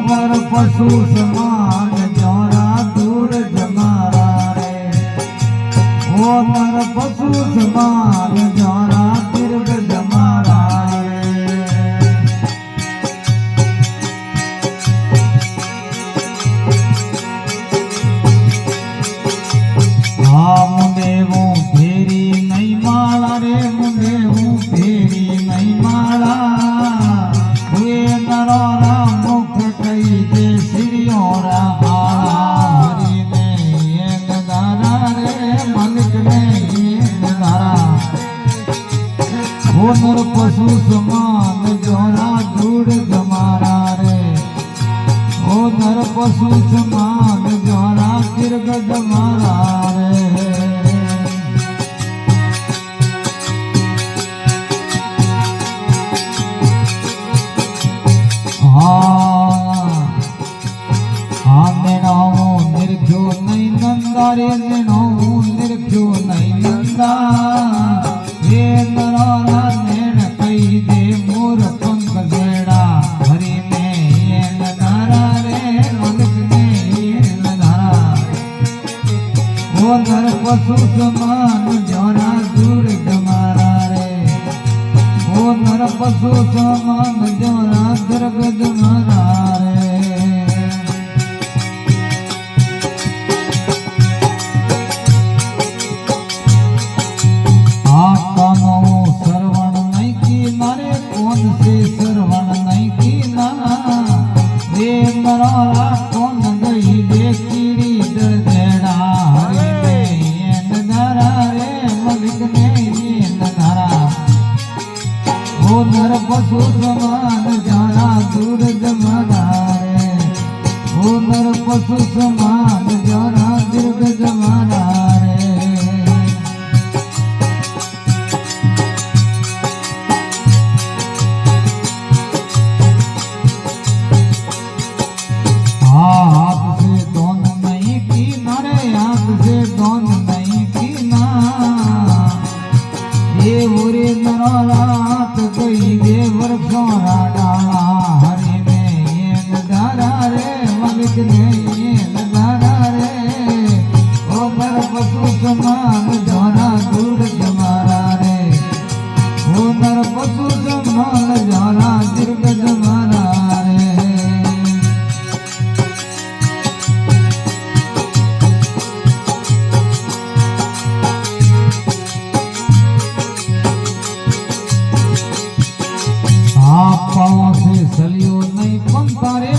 नर पशु समान जोरा दूर जमारा रे ओ नर पशु समान जोरा दीर्घ जमारा रे हाँ मुंडे वो फेरी नहीं माला रे मुंडे वो फेरी नहीं माला हुए नरोरा मुख कई दे सिरियोरा हरि ने ये नगारा रे मालिक ने ये नगारा वो नर पशु समान जोरा दूर जमारा रे ओ नर पशु समान जोरा दीर्घ जमारा रे रे निनो निर्ख्यो नहीं नंदा ये नरारा नैन कई दे मोर पंख जेड़ा हरि ने ये नगारा रे मालिक ने ये नगारा वो नर पशु समान जोरा दूर जमारा रे वो नर पशु समान जोरा दीर्घ जमारा रे कौन गई दे कीड़ी डर देड़ा हरि ने ये नगारा रे मालिक ने ये नगारा वो नर पशु समान जाना दूर जमाना रे वो नर पशु समान जाना दीर्घ जमाना रे हाथ से दोन नहीं की नारे हाथ से दोन नहीं की ना ये बुरे नरात गई दे वर्षों डाला हरि ने ये नगारा रे मालिक ने ये नगारा रे ओ नर पशु समान जोरा दूर जमारा रे ओ नर पशु समान जोरा दीर्घ जमारा रे पाँव से सलियो नहीं पंखा रे